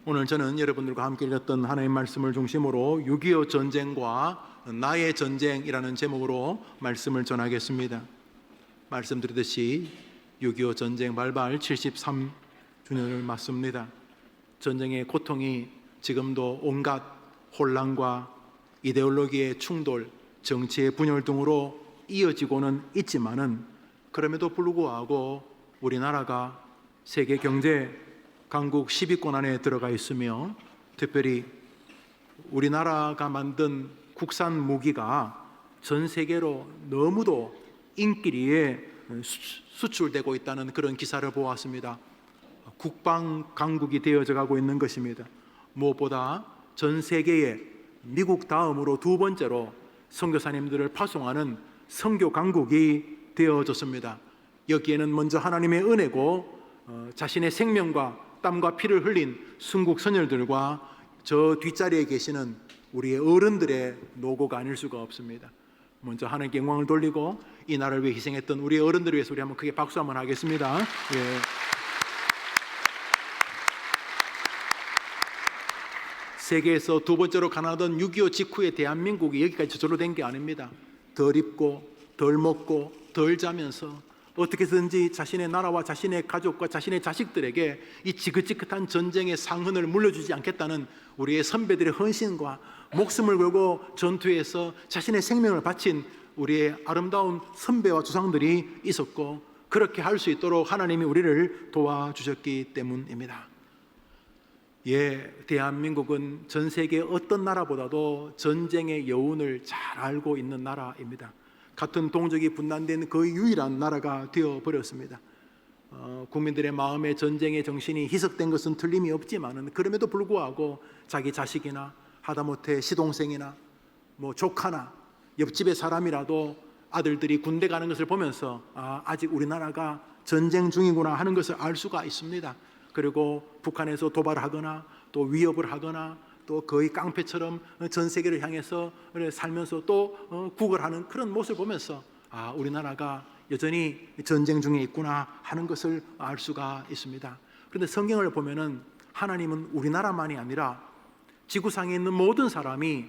오늘 저는 여러분들과 함께 읽었던 하나님의 말씀을 중심으로 6.25 전쟁과 나의 전쟁이라는 제목으로 말씀을 전하겠습니다. 말씀드렸듯이 6.25 전쟁 발발 73주년을 맞습니다. 전쟁의 고통이 지금도 온갖 혼란과 이데올로기의 충돌, 정치의 분열 등으로 이어지고는 있지만은 그럼에도 불구하고 우리나라가 세계 경제 강국 10위권 안에 들어가 있으며 특별히 우리나라가 만든 국산 무기가 전 세계로 너무도 인기리에 수출되고 있다는 그런 기사를 보았습니다. 국방 강국이 되어져 가고 있는 것입니다. 무엇보다 전 세계에 미국 다음으로 두 번째로 선교사님들을 파송하는 선교 강국이 되어졌습니다. 여기에는 먼저 하나님의 은혜고 자신의 생명과 땀과 피를 흘린 순국 선열들과 저 뒷자리에 계시는 우리의 어른들의 노고가 아닐 수가 없습니다. 먼저 하나님께 영광을 돌리고 이 나라를 위해 희생했던 우리의 어른들을 위해서 우리 한번 크게 박수 한번 하겠습니다. 예. 세계에서 두 번째로 가난하던 6.25 직후에 대한민국이 여기까지 저절로 된 게 아닙니다. 덜 입고 덜 먹고 덜 자면서 어떻게든지 자신의 나라와 자신의 가족과 자신의 자식들에게 이 지긋지긋한 전쟁의 상흔을 물려주지 않겠다는 우리의 선배들의 헌신과 목숨을 걸고 전투에서 자신의 생명을 바친 우리의 아름다운 선배와 조상들이 있었고, 그렇게 할 수 있도록 하나님이 우리를 도와주셨기 때문입니다. 예, 대한민국은 전 세계 어떤 나라보다도 전쟁의 여운을 잘 알고 있는 나라입니다. 같은 동족이 분단된 그 유일한 나라가 되어버렸습니다. 국민들의 마음에 전쟁의 정신이 희석된 것은 틀림이 없지만 그럼에도 불구하고 자기 자식이나 하다못해 시동생이나 조카나 옆집의 사람이라도 아들들이 군대 가는 것을 보면서 아직 우리나라가 전쟁 중이구나 하는 것을 알 수가 있습니다. 그리고 북한에서 도발하거나 또 위협을 하거나 또 거의 깡패처럼 전 세계를 향해서 살면서 또 구걸하는 그런 모습을 보면서 우리나라가 여전히 전쟁 중에 있구나 하는 것을 알 수가 있습니다. 그런데 성경을 보면은 하나님은 우리나라만이 아니라 지구상에 있는 모든 사람이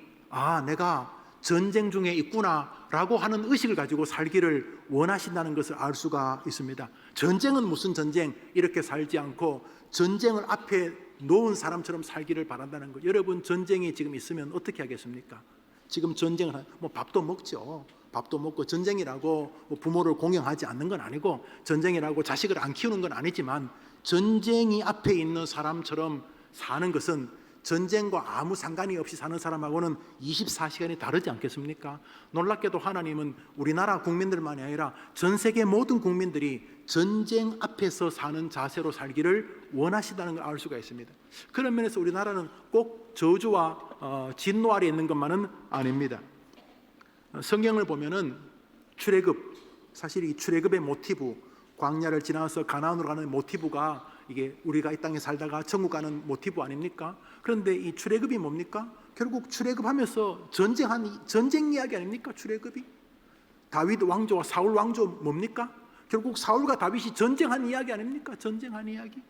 내가 전쟁 중에 있구나 라고 하는 의식을 가지고 살기를 원하신다는 것을 알 수가 있습니다. 전쟁은 무슨 전쟁 이렇게 살지 않고 전쟁을 앞에 놓은 사람처럼 살기를 바란다는 것. 여러분, 전쟁이 지금 있으면 어떻게 하겠습니까? 지금 전쟁을 밥도 먹죠. 밥도 먹고 전쟁이라고 부모를 공경하지 않는 건 아니고 전쟁이라고 자식을 안 키우는 건 아니지만 전쟁이 앞에 있는 사람처럼 사는 것은 전쟁과 아무 상관이 없이 사는 사람하고는 24시간이 다르지 않겠습니까? 놀랍게도 하나님은 우리나라 국민들만이 아니라 전 세계 모든 국민들이 전쟁 앞에서 사는 자세로 살기를 원하시다는 걸 알 수가 있습니다. 그런 면에서 우리나라는 꼭 저주와 진노 아래에 있는 것만은 아닙니다. 성경을 보면은 출애굽, 사실 이 출애굽의 모티브, 광야를 지나서 가나안으로 가는 모티브가 이게 우리가 이 땅에 살다가 천국 가는 모티브 아닙니까? 그런데 이 출애굽이 뭡니까? 결국 출애굽하면서 전쟁 이야기 아닙니까? 출애굽이 다윗 왕조와 사울 왕조 뭡니까? 결국 사울과 다윗이 전쟁한 이야기 아닙니까? 전쟁한 이야기.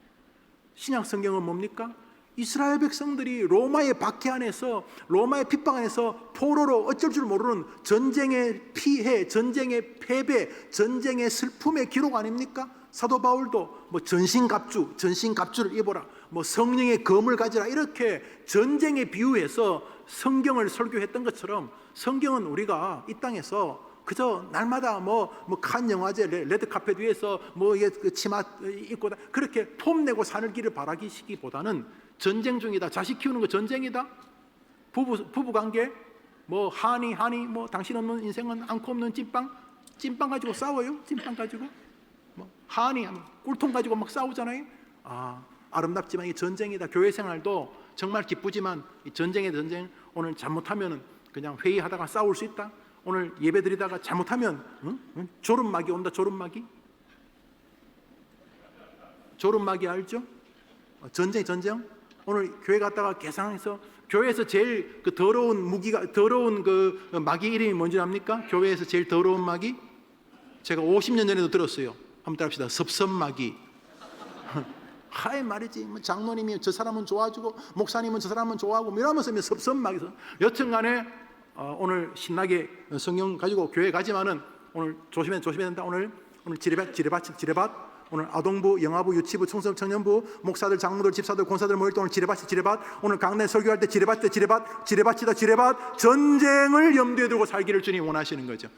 신약 성경은 뭡니까? 이스라엘 백성들이 로마의 박해 안에서, 로마의 핍박 안에서 포로로 어쩔 줄 모르는 전쟁의 피해, 전쟁의 패배, 전쟁의 슬픔의 기록 아닙니까? 사도 바울도 전신갑주를 입어라, 성령의 검을 가지라, 이렇게 전쟁에 비유해서 성경을 설교했던 것처럼 성경은 우리가 이 땅에서 그저 날마다 칸 영화제 레드카펫 위에서 치마 입고 그렇게 폼내고 사는 길을 바라기시기보다는 전쟁 중이다. 자식 키우는 거 전쟁이다. 부부관계 하니 당신 없는 인생은 않고 없는 찐빵 가지고 싸워요. 찐빵 가지고 하니 꿀통 가지고 막 싸우잖아요. 아름답지만 이 전쟁이다. 교회 생활도 정말 기쁘지만 이 전쟁의 전쟁. 오늘 잘못하면 그냥 회의하다가 싸울 수 있다. 오늘 예배 드리다가 잘못하면 조름막이 온다. 조름막이 알죠? 전쟁. 오늘 교회 갔다가 계산해서 교회에서 제일 더러운 마귀 이름이 뭔지 압니까? 교회에서 제일 더러운 마귀? 제가 50년 전에도 들었어요. 한번 따라합시다. 섭섭마귀. 하이 말이지. 뭐 장로님이 저 사람은 좋아주고 목사님은 저 사람은 좋아하고 뭐 이러면서 섭섭하게. 여튼간에 오늘 신나게 성경 가지고 교회 가지만은 오늘 조심해야 된다. 오늘 지뢰밭. 오늘 아동부, 영아부, 유치부, 청소년, 청년부, 목사들, 장로들, 집사들, 권사들 모일 때 오늘 지뢰밭. 오늘 강단 설교할 때 지뢰밭. 전쟁을 염두에 두고 살기를 주님 원하시는 거죠.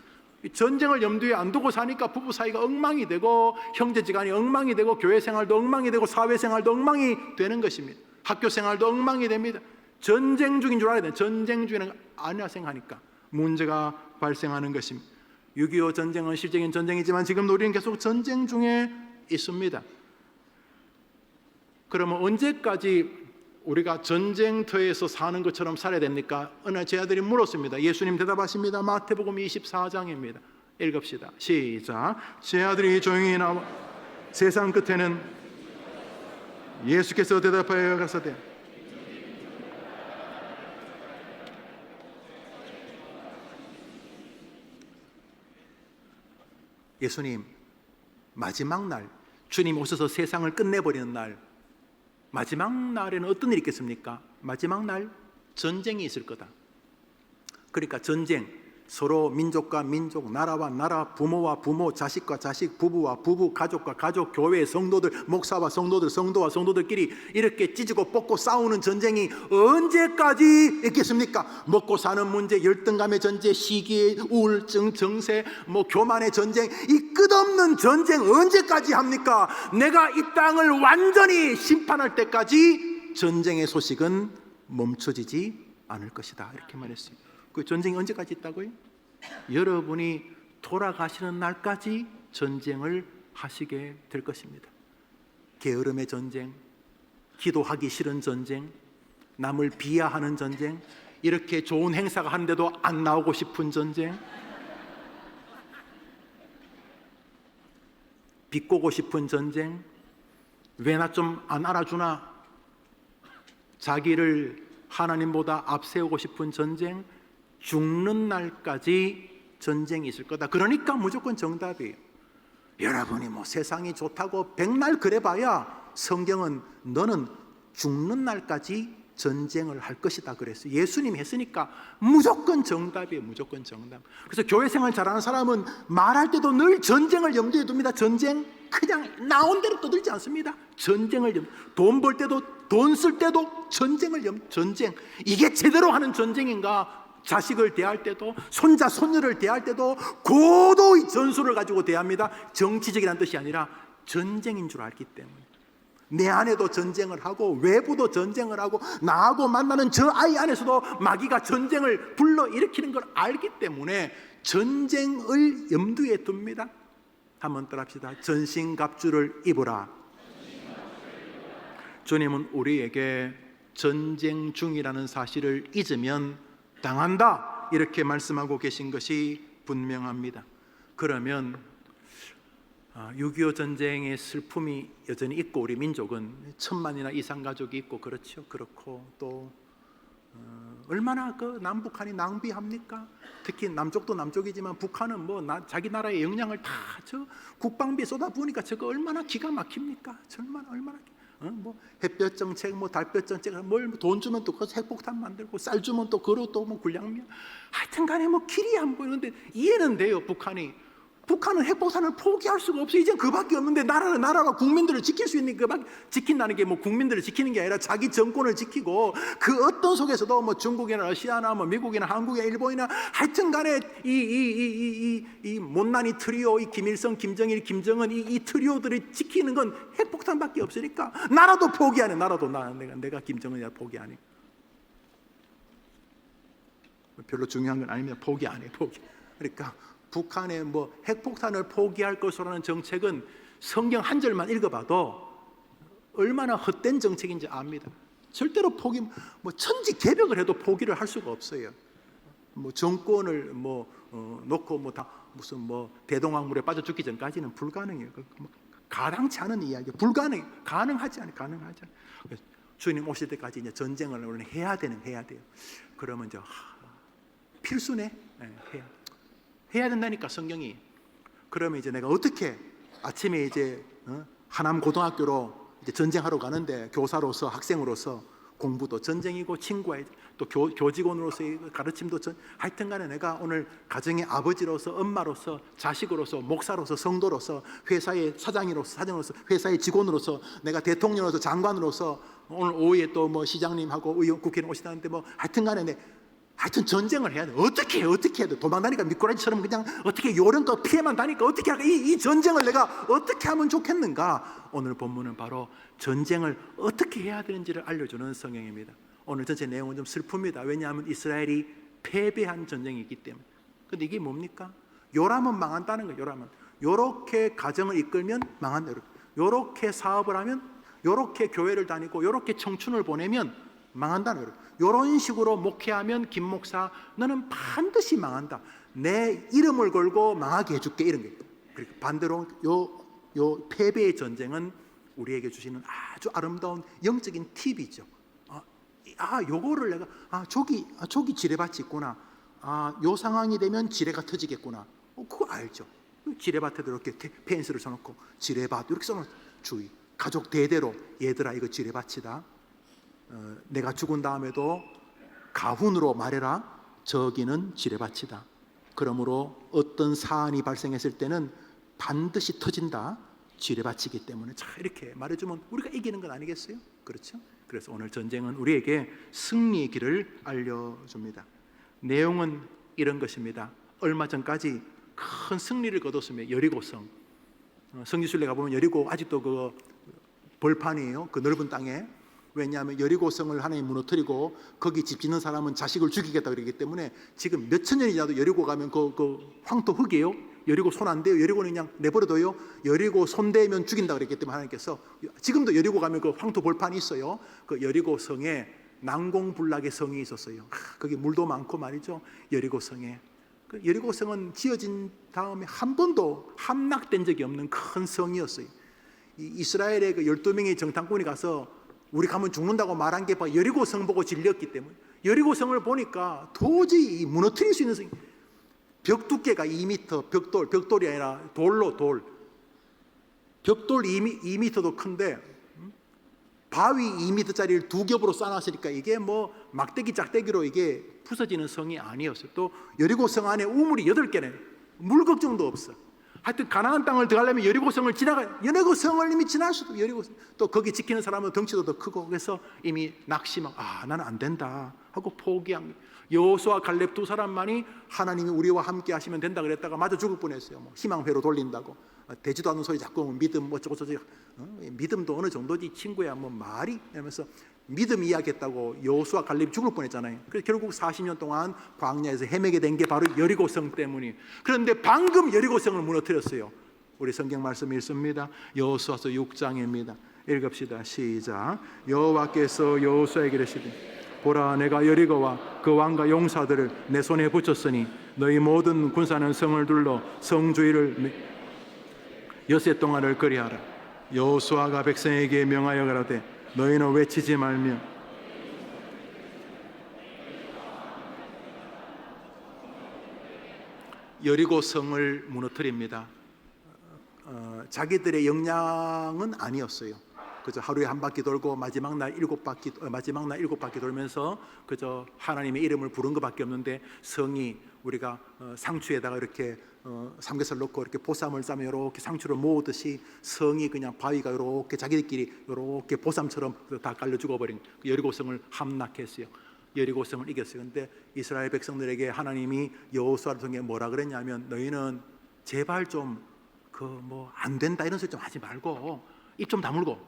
전쟁을 염두에 안 두고 사니까 부부 사이가 엉망이 되고 형제지간이 엉망이 되고 교회 생활도 엉망이 되고 사회 생활도 엉망이 되는 것입니다. 학교 생활도 엉망이 됩니다. 전쟁 중인 줄 알아야 돼요. 전쟁 중에는 아니라 생각하니까 문제가 발생하는 것입니다. 6.25 전쟁은 실적인 전쟁이지만 지금 우리는 계속 전쟁 중에 있습니다. 그러면 언제까지 우리가 전쟁터에서 사는 것처럼 살아야 됩니까? 어느 제 아들이 물었습니다. 예수님 대답하십니다. 마태복음 24장입니다. 읽읍시다. 시작. 제 아들이 조용히 나와 세상 끝에는 예수께서 대답하여 가사대 예수님 마지막 날 주님 오셔서 세상을 끝내버리는 날 마지막 날에는 어떤 일이 있겠습니까? 마지막 날 전쟁이 있을 거다. 그러니까 전쟁, 서로 민족과 민족, 나라와 나라, 부모와 부모, 자식과 자식, 부부와 부부, 가족과 가족, 교회 성도들, 목사와 성도들, 성도와 성도들끼리 이렇게 찢고 뽑고 싸우는 전쟁이 언제까지 있겠습니까? 먹고 사는 문제, 열등감의 전쟁, 시기, 우울증, 정세, 교만의 전쟁, 이 끝없는 전쟁 언제까지 합니까? 내가 이 땅을 완전히 심판할 때까지 전쟁의 소식은 멈춰지지 않을 것이다. 이렇게 말했습니다. 그 전쟁이 언제까지 있다고요? 여러분이 돌아가시는 날까지 전쟁을 하시게 될 것입니다. 게으름의 전쟁, 기도하기 싫은 전쟁, 남을 비하하는 전쟁, 이렇게 좋은 행사가 하는데도 안 나오고 싶은 전쟁, 비꼬고 싶은 전쟁, 왜 나 좀 안 알아주나, 자기를 하나님보다 앞세우고 싶은 전쟁, 죽는 날까지 전쟁이 있을 거다. 그러니까 무조건 정답이에요. 여러분이 세상이 좋다고 백날 그래봐야 성경은 너는 죽는 날까지 전쟁을 할 것이다 그랬어요. 예수님이 했으니까 무조건 정답이에요. 무조건 정답. 그래서 교회 생활 잘하는 사람은 말할 때도 늘 전쟁을 염두에 둡니다. 전쟁 그냥 나온 대로 떠들지 않습니다. 전쟁을 돈 벌 때도 돈 쓸 때도 전쟁. 이게 제대로 하는 전쟁인가? 자식을 대할 때도 손자 손녀를 대할 때도 고도의 전술을 가지고 대합니다. 정치적이라는 뜻이 아니라 전쟁인 줄 알기 때문에 내 안에도 전쟁을 하고 외부도 전쟁을 하고 나하고 만나는 저 아이 안에서도 마귀가 전쟁을 불러일으키는 걸 알기 때문에 전쟁을 염두에 둡니다. 한번 따라합시다. 전신갑주를 입으라. 주님은 우리에게 전쟁 중이라는 사실을 잊으면 당한다 이렇게 말씀하고 계신 것이 분명합니다. 그러면 6.25 전쟁의 슬픔이 여전히 있고 우리 민족은 1000만이나 이상 가족이 있고 그렇죠. 그렇고 또 얼마나 그 남북한이 낭비합니까? 특히 남쪽도 남쪽이지만 북한은 자기 나라의 역량을 다 저 국방비에 쏟아부으니까 저거 얼마나 기가 막힙니까? 얼마나 햇볕 정책, 달볕 정책, 돈 주면 또 거기서 핵폭탄 만들고 쌀 주면 또 그로 또 굴량면 하여튼간에 길이 안 보이는데 이해는 돼요. 북한은 핵폭탄을 포기할 수가 없어요. 이제 그밖에 없는데 나라가 국민들을 지킬 수 있는 지킨다는 게 국민들을 지키는 게 아니라 자기 정권을 지키고 그 어떤 속에서도 중국이나 러시아나 미국이나 한국이나 일본이나 하여튼간에 이 못난이 트리오, 이 김일성, 김정일, 김정은 이 트리오들이 지키는 건 핵폭탄밖에 없으니까 나라도 포기하네. 나라도 내가 김정은이라 포기 안 해. 별로 중요한 건 아니면 포기 안 해. 그러니까 북한의 핵폭탄을 포기할 것으로는 정책은 성경 한 절만 읽어봐도 얼마나 헛된 정책인지 압니다. 절대로 포기, 천지개벽을 해도 포기를 할 수가 없어요. 정권을 놓고 다 무슨 대동강물에 빠져 죽기 전까지는 불가능해요. 가당치 않은 이야기, 가능하지 않아요. 주님 오실 때까지 이제 전쟁을 원래 해야 돼요. 그러면 이제 필수네, 해야 된다니까 성경이. 그러면 이제 내가 어떻게 아침에 이제 하남 고등학교로 이제 전쟁하러 가는데 교사로서 학생으로서 공부도 전쟁이고 친구와의 또 교직원으로서의 가르침도 하여튼간에 내가 오늘 가정의 아버지로서 엄마로서 자식으로서 목사로서 성도로서 회사의 사장으로서 회사의 직원으로서 내가 대통령으로서 장관으로서 오늘 오후에 또 뭐 시장님하고 의원 국회의원 오시다는데 뭐 하여튼간에 하여튼 전쟁을 해야 돼. 어떻게 해야 돼? 도망다니까 미꾸라지처럼 그냥 어떻게 요런 거 피해만 다니까 어떻게 할까? 이 전쟁을 내가 어떻게 하면 좋겠는가? 오늘 본문은 바로 전쟁을 어떻게 해야 되는지를 알려주는 성경입니다. 오늘 전체 내용은 좀 슬픕니다. 왜냐하면 이스라엘이 패배한 전쟁이 있기 때문에. 근데 이게 뭡니까? 요람은 망한다는 거예요. 요람은 요렇게 가정을 이끌면 망한다. 요렇게 사업을 하면, 요렇게 교회를 다니고 요렇게 청춘을 보내면 망한다는 거예요. 이런 식으로 목회하면 김 목사 너는 반드시 망한다. 내 이름을 걸고 망하게 해줄게 이런 게. 그리고 반대로 요 패배의 전쟁은 우리에게 주시는 아주 아름다운 영적인 팁이죠. 요거를 내가 저기 지뢰밭이 있구나. 요 상황이 되면 지뢰가 터지겠구나. 그거 알죠. 지뢰밭에도 이렇게 펜스를 쳐놓고 지뢰밭 이렇게 써놓은 주의. 가족 대대로 얘들아 이거 지뢰밭이다. 내가 죽은 다음에도 가훈으로 말해라. 저기는 지뢰밭이다. 그러므로 어떤 사안이 발생했을 때는 반드시 터진다. 지뢰밭이기 때문에. 자, 이렇게 말해주면 우리가 이기는 건 아니겠어요? 그렇죠? 그래서 오늘 전쟁은 우리에게 승리의 길을 알려줍니다. 내용은 이런 것입니다. 얼마 전까지 큰 승리를 거뒀으며 여리고성, 성지순례 가보면 여리고 아직도 그 벌판이에요. 그 넓은 땅에. 왜냐하면 여리고성을 하나님 무너뜨리고 거기 집 짓는 사람은 자식을 죽이겠다 그러기 때문에 지금 몇천 년이 지나도 여리고 가면 그 황토 흙이에요. 여리고 손 안 대요. 여리고는 그냥 내버려둬요. 여리고 손 대면 죽인다 그랬기 때문에 하나님께서 지금도 여리고 가면 그 황토 벌판이 있어요. 그 여리고성에 난공불락의 성이 있었어요. 거기 물도 많고 말이죠. 여리고성에. 그 여리고성은 지어진 다음에 한 번도 함락된 적이 없는 큰 성이었어요. 이스라엘의 그 12명의 정탐꾼이 가서 우리 가면 죽는다고 말한 게 바로 여리고성 보고 질렸기 때문에. 여리고성을 보니까 도저히 무너뜨릴 수 있는 성, 벽 두께가 2m, 벽돌이 아니라 돌 벽돌 2m도 큰데 바위 2m짜리를 두 겹으로 쌓아놨으니까 이게 뭐 막대기 짝대기로 이게 부서지는 성이 아니었어요. 또 여리고성 안에 우물이 8개네. 물 걱정도 없어. 하여튼 가나안 땅을 들어가려면 여리고성을 여리고성을 이미 지날 수도. 여리고성 또 거기 지키는 사람은 덩치도 더 크고. 그래서 이미 낙심하고 나는 안 된다 하고 포기한. 여호수아 갈렙 두 사람만이 하나님이 우리와 함께 하시면 된다 그랬다가 마저 죽을 뻔했어요. 뭐 희망회로 돌린다고. 되지도 않는 소리 자꾸 믿음 어쩌고저쩌고. 믿음도 어느 정도지 친구야 뭐 말이 이러면서 믿음 이야기했다고 여호수아 갈렙이 죽을 뻔했잖아요. 그래서 결국 40년 동안 광야에서 헤매게 된 게 바로 여리고성 때문이에요. 그런데 방금 여리고성을 무너뜨렸어요. 우리 성경 말씀이 있습니다. 여호수아서 6장입니다. 읽읍시다. 시작. 여호와께서 여호수아에게 이르시되 보라 내가 여리고와 그 왕과 용사들을 내 손에 붙였으니 너희 모든 군사는 성을 둘러 성 주위를 여세 동안을 거리하라. 여호수아가 백성에게 명하여 가라되 너희는 외치지 말며 여리고성을 무너뜨립니다. 자기들의 역량은 아니었어요. 그저 하루에 한 바퀴 돌고 마지막 날 7바퀴 돌면서 그저 하나님의 이름을 부른 것밖에 없는데 성이 우리가 상추에다가 이렇게 삼겹살 넣고 이렇게 보쌈을 싸면 이렇게 상추를 모으듯이 성이 그냥 바위가 이렇게 자기들끼리 이렇게 보쌈처럼 다 깔려 죽어버린 여리고성을 함락했어요. 여리고성을 이겼어요. 근데 이스라엘 백성들에게 하나님이 여호수아를 통해 뭐라 그랬냐면 너희는 제발 좀 그 뭐 안 된다 이런 소리 좀 하지 말고 입 좀 다물고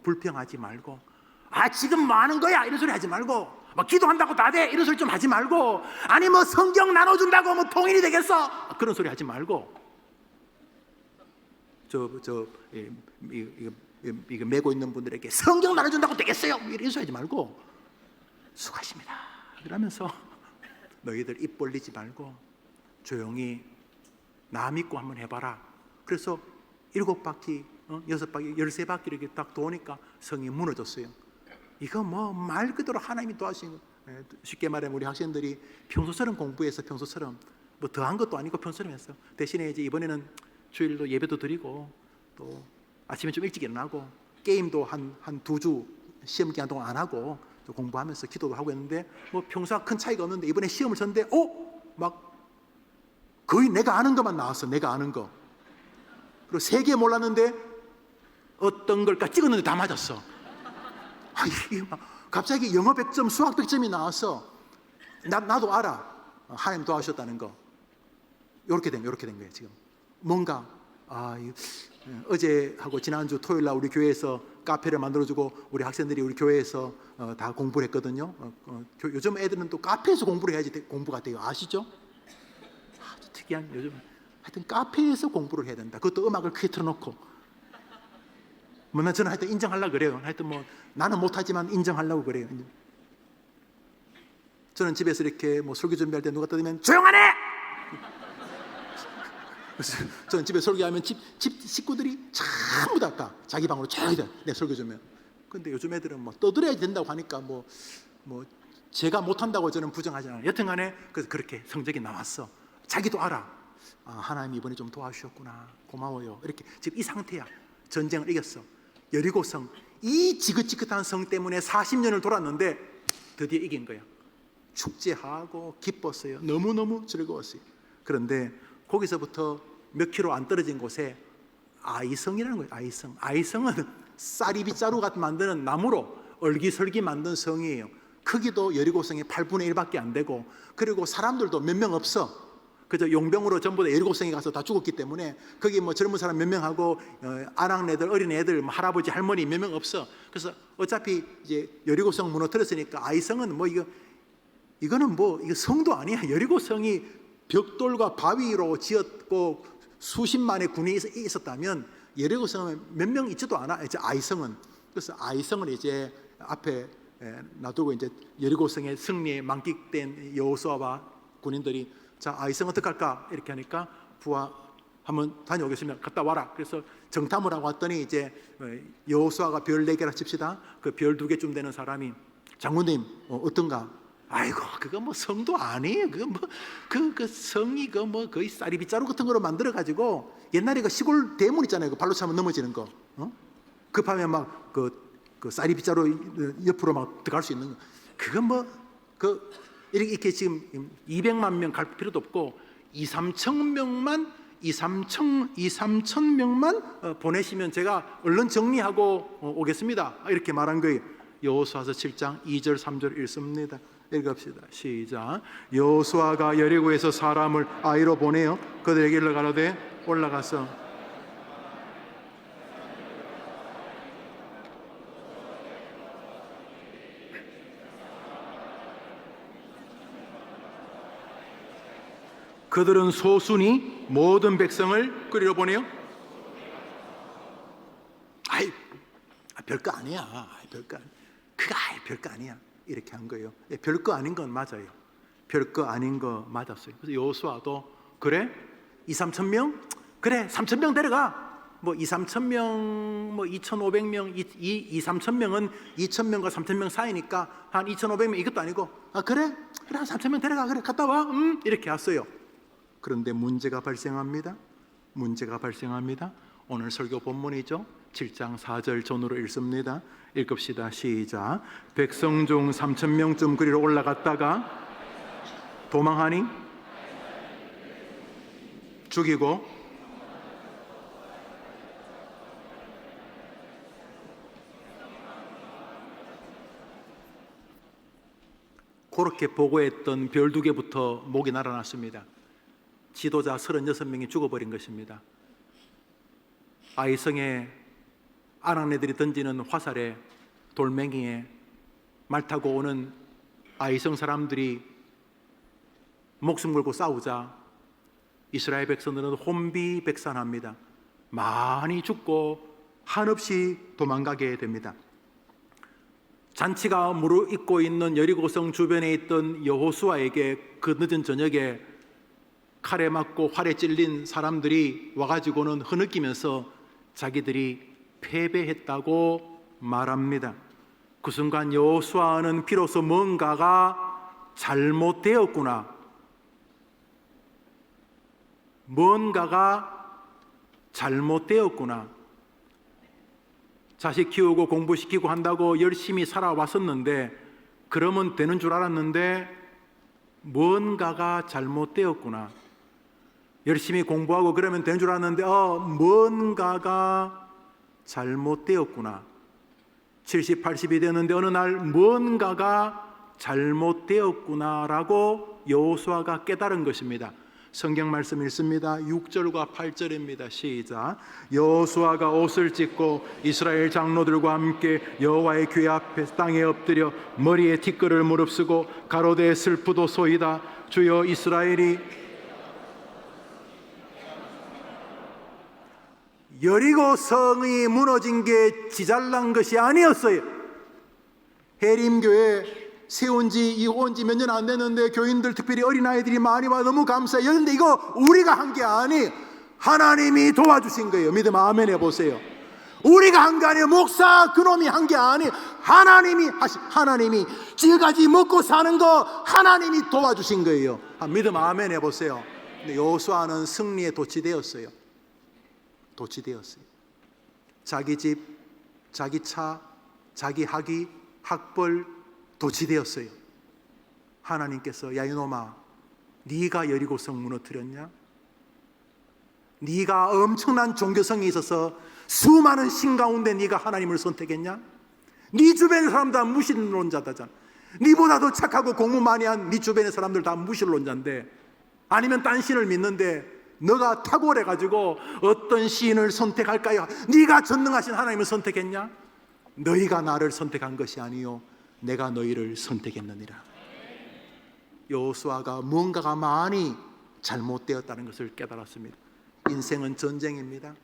불평하지 말고 지금 뭐 하는 거야 이런 소리 하지 말고 막 기도한다고 다 돼 이런 소리 좀 하지 말고 아니 뭐 성경 나눠준다고 뭐 통일이 되겠어 그런 소리 하지 말고 이거 메고 있는 분들에게 성경 나눠준다고 되겠어요 이런 소리 하지 말고 수고하십니다 그러면서 너희들 입 벌리지 말고 조용히 나 믿고 한번 해봐라. 그래서 7바퀴 6바퀴 13바퀴 이렇게 딱 도니까 성이 무너졌어요. 이거 뭐 말 그대로 하나님이 도와주신 거. 쉽게 말하면 우리 학생들이 평소처럼 공부해서 평소처럼 뭐 더한 것도 아니고 평소처럼 했어. 대신에 이제 이번에는 주일도 예배도 드리고 또 아침에 좀 일찍 일어나고 게임도 한 2주 시험 기간 동안 안 하고 공부하면서 기도도 하고 했는데 뭐 평소와 큰 차이가 없는데 이번에 시험을 쳤는데 막 거의 내가 아는 것만 나왔어. 내가 아는 거. 그리고 3개 몰랐는데 어떤 걸까 찍었는데 다 맞았어. 이게 막 갑자기 영어 100점, 수학 100점이 나와서 나도 알아. 하나님 도와주셨다는 거. 이렇게 된 거예요 지금. 뭔가 어제하고 지난주 토요일 날 우리 교회에서 카페를 만들어주고 우리 학생들이 우리 교회에서 다 공부를 했거든요. 요즘 애들은 또 카페에서 공부를 해야지 공부가 돼요. 아시죠? 아주 특이한 요즘 하여튼 카페에서 공부를 해야 된다. 그것도 음악을 크게 틀어놓고 저는 하여튼 인정하려고 그래요. 하여튼 뭐 나는 못하지만 인정하려고 그래요. 저는 집에서 이렇게 뭐 설교 준비할 때 누가 떠들면 조용하네! 저는 집에 설교하면 집 식구들이 전부 다 자기 방으로 조용히 내 설교 주면. 근데 요즘 애들은 뭐 떠들어야 된다고 하니까 뭐 제가 못한다고 저는 부정하지 않아요. 여튼간에 그래서 그렇게 성적이 나왔어. 자기도 알아. 하나님이 이번에 좀 도와주셨구나. 고마워요. 이렇게 지금 이 상태야. 전쟁을 이겼어. 여리고성, 이 지긋지긋한 성 때문에 40년을 돌았는데 드디어 이긴 거야. 축제하고 기뻤어요. 너무너무 즐거웠어요. 그런데 거기서부터 몇 킬로 안 떨어진 곳에 아이성이라는 거예요. 아이성은 쌀이빗자루 같은 만드는 나무로 얼기설기 만든 성이에요. 크기도 여리고성의 8분의 1밖에 안 되고, 그리고 사람들도 몇 명 없어. 그저 용병으로 전부 다 여리고성에 가서 다 죽었기 때문에 거기 뭐 젊은 사람 몇 명하고 아낙네들, 어린 애들, 뭐 할아버지, 할머니 몇 명 없어. 그래서 어차피 이제 여리고성 무너뜨렸으니까 아이성은 뭐 이거는 뭐 이거 성도 아니야. 여리고성이 벽돌과 바위로 지었고 수십만의 군이 있었다면 여리고성은 몇 명 있지도 않아. 이제 아이성은. 그래서 아이성을 이제 앞에 놔두고 이제 여리고성의 승리에 만끽된 여호수아와 군인들이 자, 아이성 어떡할까? 이렇게 하니까 부하 한번 다녀오겠습니다. 갔다 와라. 그래서 정탐을 하고 왔더니 이제 여호수아가 별 4개라 칩시다. 그 별 2개쯤 되는 사람이 장군님 어떤가? 아이고 그거 뭐 성도 아니에요. 그거 뭐 그 성이 그 뭐 거의 쌀이빗자루 같은 거로 만들어 가지고 옛날에 그 시골 대문 있잖아요. 그 발로 차면 넘어지는 거. 급하면 막 그 쌀이빗자루 옆으로 막 들어갈 수 있는 거. 그건 뭐 이렇게 지금 200만 명 갈 필요도 없고 2-3천 명만 보내시면 제가 얼른 정리하고 오겠습니다. 이렇게 말한 거예요. 여호수아서 7장 2절 3절 읽습니다. 읽읍시다. 시작. 여호수아가 여리고에서 사람을 아이로 보내어 그들에게 가로되 올라가서 그들은 소순이 모든 백성을 그리로 보내요. 별거 아니야. 별거 아니야. 이렇게 한 거예요. 별거 아닌 건 맞아요. 별거 아닌 거 맞았어요. 그래서 여호수아도 그래? 2-3천 명? 그래 3천 명 데려가. 뭐 2-3천 명, 뭐 2,500명, 2-3천 명은 2천 명과 3천 명 사이니까 한 2,500명 이것도 아니고 그래 한 3천 명 데려가. 그래 갔다 와. 이렇게 왔어요. 그런데 문제가 발생합니다. 오늘 설교 본문이죠. 7장 4절 전으로 읽습니다. 읽읍시다. 시작. 백성 중 3천 명쯤 그리로 올라갔다가 도망하니 죽이고 그렇게 보고했던 별 2개부터 목이 날아났습니다. 지도자 36명이 죽어버린 것입니다. 아이성의 아낙네들이 던지는 화살에 돌멩이에 말 타고 오는 아이성 사람들이 목숨 걸고 싸우자 이스라엘 백성들은 혼비백산합니다. 많이 죽고 한없이 도망가게 됩니다. 잔치가 무르익고 있는 여리고성 주변에 있던 여호수아에게 그 늦은 저녁에 칼에 맞고 활에 찔린 사람들이 와가지고는 흐느끼면서 자기들이 패배했다고 말합니다. 그 순간 여호수아는 비로소 뭔가가 잘못되었구나, 자식 키우고 공부시키고 한다고 열심히 살아왔었는데 그러면 되는 줄 알았는데 뭔가가 잘못되었구나. 열심히 공부하고 그러면 되는 줄 알았는데 뭔가가 잘못되었구나. 70, 80이 되었는데 어느 날 뭔가가 잘못되었구나라고 여호수아가 깨달은 것입니다. 성경 말씀 읽습니다. 6절과 8절입니다. 시작. 여호수아가 옷을 찢고 이스라엘 장로들과 함께 여호와의 궤 앞에 땅에 엎드려 머리에 티끌을 무릅쓰고 가로되 슬프도소이다. 주여 이스라엘이 여리고 성이 무너진 게 지잘난 것이 아니었어요. 해림교회 세운 지 몇 년 안 됐는데 교인들 특별히 어린아이들이 많이 와 너무 감사해요. 그런데 이거 우리가 한 게 아니에요. 하나님이 도와주신 거예요. 믿음 아멘 해보세요. 우리가 한 게 아니에요. 목사 그놈이 한 게 아니에요. 하나님이 지금까지 먹고 사는 거 하나님이 도와주신 거예요. 믿음 아멘 해보세요. 근데 여호수아는 승리에 도취되었어요. 자기 집, 자기 차, 자기 학위, 학벌 도취되었어요. 하나님께서 야 이놈아, 네가 여리고성 무너뜨렸냐? 네가 엄청난 종교성이 있어서 수많은 신 가운데 네가 하나님을 선택했냐? 네 주변의 사람들 다 무신론자다잖아. 네보다 더 착하고 공부 많이 한 네 주변의 사람들 다 무신론자인데, 아니면 딴 신을 믿는데 너가 탁월해가지고 어떤 신을 선택할까요? 네가 전능하신 하나님을 선택했냐? 너희가 나를 선택한 것이 아니요 내가 너희를 선택했느니라. 여호수아가 뭔가가 많이 잘못되었다는 것을 깨달았습니다. 인생은 전쟁입니다.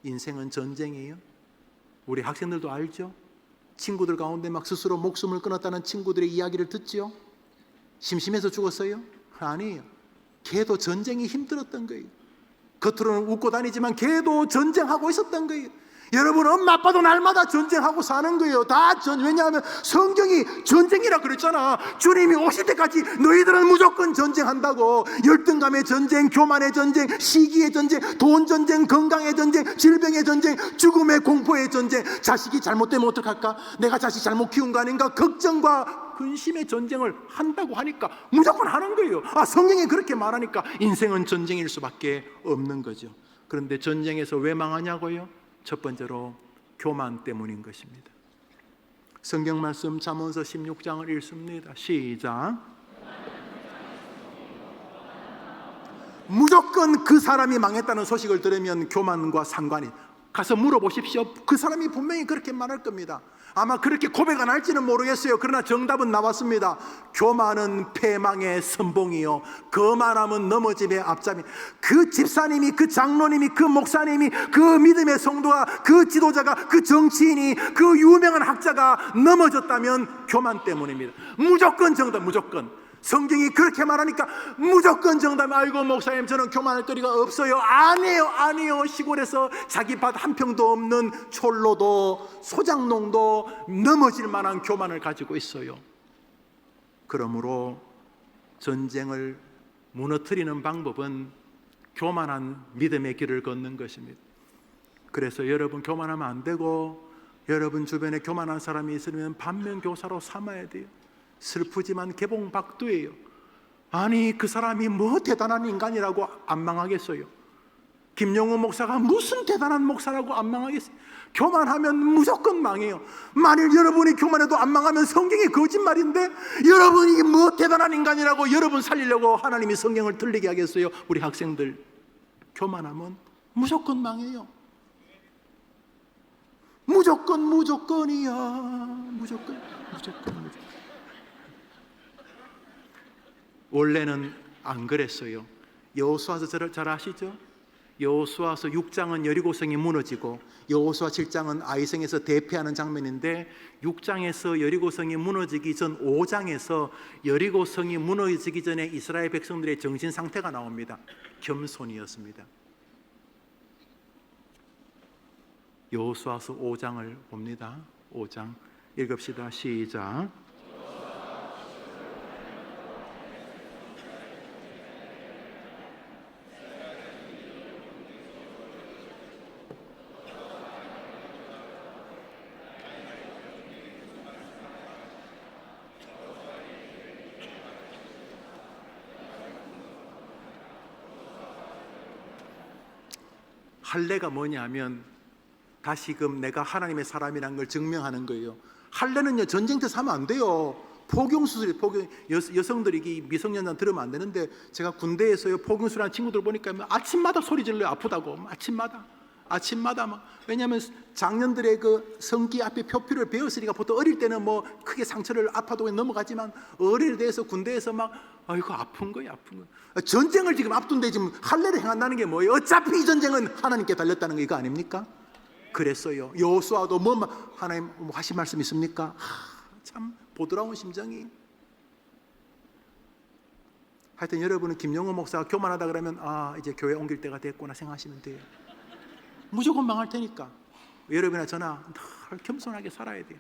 인생은 전쟁이에요. 우리 학생들도 알죠? 친구들 가운데 막 스스로 목숨을 끊었다는 친구들의 이야기를 듣지요? 심심해서 죽었어요? 아니에요. 걔도 전쟁이 힘들었던 거예요. 겉으로는 웃고 다니지만 걔도 전쟁하고 있었던 거예요. 여러분, 엄마 아빠도 날마다 전쟁하고 사는 거예요. 왜냐하면 성경이 전쟁이라 그랬잖아. 주님이 오실 때까지 너희들은 무조건 전쟁한다고. 열등감의 전쟁, 교만의 전쟁, 시기의 전쟁, 돈 전쟁, 건강의 전쟁, 질병의 전쟁, 죽음의 공포의 전쟁. 자식이 잘못되면 어떡할까? 내가 자식 잘못 키운 거 아닌가? 걱정과 근심의 전쟁을 한다고 하니까 무조건 하는 거예요. 성경이 그렇게 말하니까 인생은 전쟁일 수밖에 없는 거죠. 그런데 전쟁에서 왜 망하냐고요? 첫 번째로 교만 때문인 것입니다. 성경 말씀 잠언서 16장을 읽습니다. 시작. 무조건 그 사람이 망했다는 소식을 들으면 교만과 상관이, 가서 물어보십시오. 그 사람이 분명히 그렇게 말할 겁니다. 아마 그렇게 고백 안 할지는 모르겠어요. 그러나 정답은 나왔습니다. 교만은 패망의 선봉이요 거만함은 넘어짐의 앞잡이. 그 집사님이, 그 장로님이, 그 목사님이, 그 믿음의 성도가, 그 지도자가, 그 정치인이, 그 유명한 학자가 넘어졌다면 교만 때문입니다. 무조건 정답, 무조건. 성경이 그렇게 말하니까 무조건 정답. 아이고 목사님 저는 교만할 거리가 없어요. 아니에요. 시골에서 자기 밭 한 평도 없는 촐로도 소장농도 넘어질 만한 교만을 가지고 있어요. 그러므로 전쟁을 무너뜨리는 방법은 교만한 믿음의 길을 걷는 것입니다. 그래서 여러분 교만하면 안 되고, 여러분 주변에 교만한 사람이 있으면 반면교사로 삼아야 돼요. 슬프지만 개봉박두예요. 아니 그 사람이 뭐 대단한 인간이라고 안 망하겠어요? 김영우 목사가 무슨 대단한 목사라고 안 망하겠어요? 교만하면 무조건 망해요. 만일 여러분이 교만해도 안 망하면 성경이 거짓말인데, 여러분이 뭐 대단한 인간이라고 여러분 살리려고 하나님이 성경을 틀리게 하겠어요? 우리 학생들 교만하면 무조건 망해요. 무조건이야. 무조건. 원래는 안 그랬어요. 여호수아서 잘 아시죠? 여호수아서 6장은 여리고성이 무너지고 여호수아 7장은 아이성에서 대피하는 장면인데, 6장에서 여리고성이 무너지기 전 5장에서 여리고성이 무너지기 전에 이스라엘 백성들의 정신 상태가 나옵니다. 겸손이었습니다. 여호수아서 5장을 봅니다. 5장 읽읍시다. 시작. 할례가 뭐냐면 다시금 내가 하나님의 사람이라는 걸 증명하는 거예요. 할례는요 전쟁터에서 하면 안 돼요. 포경수술이 여성들이 이 미성년자 들으면 안 되는데, 제가 군대에서요 포경수술하는 친구들 보니까 아침마다 소리 질러요. 아프다고 아침마다 막. 왜냐하면 장년들의 그 성기 앞에 표피를 배웠으니까. 보통 어릴 때는 뭐 크게 상처를 아파도 넘어가지만 어릴 때에서 군대에서 막 아이고 아픈 거예요. 전쟁을 지금 앞둔데 지금 할례를 행한다는 게 뭐예요? 어차피 이 전쟁은 하나님께 달렸다는 거 이거 아닙니까? 그랬어요. 여호수아도 하나님 뭐 하신 말씀 있습니까? 참 보드라운 심정이. 하여튼 여러분은 김영호 목사가 교만하다 그러면 이제 교회 옮길 때가 됐구나 생각하시면 돼요. 무조건 망할 테니까. 여러분이나 저나 늘 겸손하게 살아야 돼요.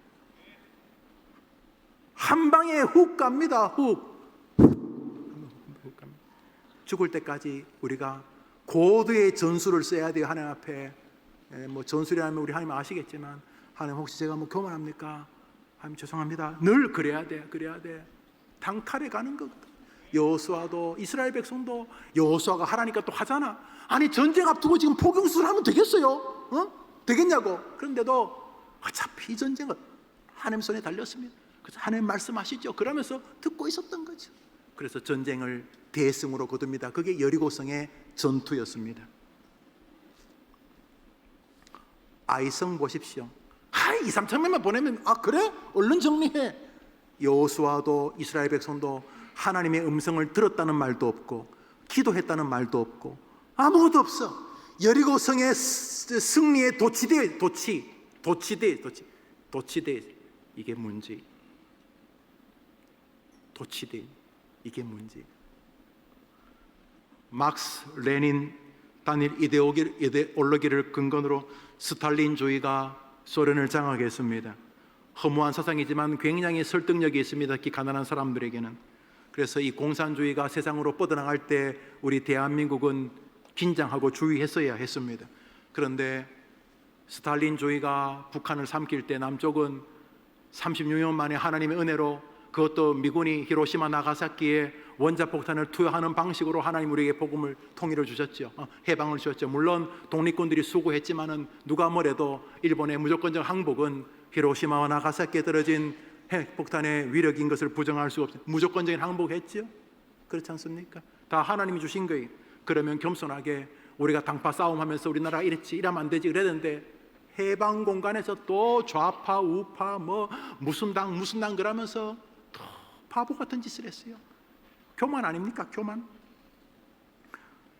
한 방에 훅 갑니다. 훅 갑니다. 죽을 때까지 우리가 고도의 전술을 써야 돼요. 하나님 앞에. 뭐 전술이라면 우리 하나님 아시겠지만, 하나님 혹시 제가 뭐 교만합니까? 하나님 죄송합니다. 늘 그래야 돼. 단칼에 가는 거거든. 여호수아도, 이스라엘 백성도 여호수아가 하라니까 또 하잖아. 아니 전쟁 앞두고 지금 포경수술 하면 되겠어요? 되겠냐고. 그런데도 어차피 이 전쟁은 하나님 손에 달렸습니다. 그래서 하나님 말씀하시죠. 그러면서 듣고 있었던 거죠. 그래서 전쟁을 대승으로 거둡니다. 그게 여리고성의 전투였습니다. 아이성 보십시오. 2, 3천명만 보내면 그래? 얼른 정리해. 여호수아도 이스라엘 백성도 하나님의 음성을 들었다는 말도 없고 기도했다는 말도 없고 아무것도 없어. 여리고성의 승리의 도치대 이게 문제. 도치대 이게 문제. 막스 레닌 단일 이데올로기를 근거로 스탈린주의가 소련을 장악했습니다. 허무한 사상이지만 굉장히 설득력이 있습니다. 특히 가난한 사람들에게는. 그래서 이 공산주의가 세상으로 뻗어나갈 때 우리 대한민국은 긴장하고 주의했어야 했습니다. 그런데 스탈린주의가 북한을 삼킬 때 남쪽은 36년 만에 하나님의 은혜로, 그것도 미군이 히로시마 나가사키에 원자폭탄을 투여하는 방식으로 하나님 우리에게 복음을 통일을 주셨죠. 해방을 주셨죠. 물론 독립군들이 수고했지만은 누가 뭐래도 일본의 무조건적 항복은 히로시마와 나가사키에 떨어진 핵폭탄의 위력인 것을 부정할 수 없어요. 무조건적인 항복했죠. 그렇지 않습니까? 다 하나님이 주신 거예요. 그러면 겸손하게 우리가 당파 싸움하면서 우리나라가 이랬지, 이러면 안 되지 그랬는데, 해방 공간에서 또 좌파 우파 뭐 무슨 당 그러면서 또 바보 같은 짓을 했어요. 교만 아닙니까? 교만.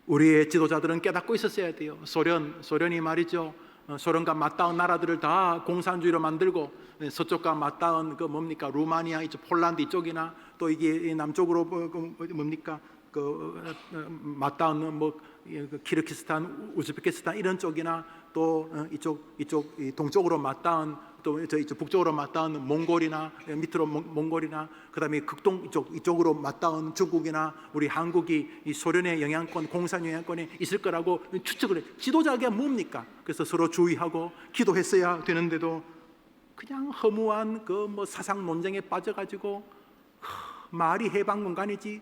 우리의 지도자들은 깨닫고 있었어야 돼요. 소련이 말이죠, 소련과 맞닿은 나라들을 다 공산주의로 만들고, 서쪽과 맞닿은 그 뭡니까 루마니아 이쪽 폴란드 이쪽이나 또 이게 남쪽으로 뭡니까 맞닿은 뭐 키르기스탄, 우즈베키스탄 이런 쪽이나 또 이쪽 동쪽으로 맞닿은, 또 이쪽 북쪽으로 맞닿은 몽골이나 밑으로 몽골이나 그다음에 극동 이쪽으로 맞닿은 중국이나 우리 한국이 이 소련의 영향권, 공산 영향권에 있을 거라고 추측을 해. 지도자가 뭡니까? 그래서 서로 주의하고 기도했어야 되는데도 그냥 허무한 그 뭐 사상 논쟁에 빠져가지고 말이 해방 공간이지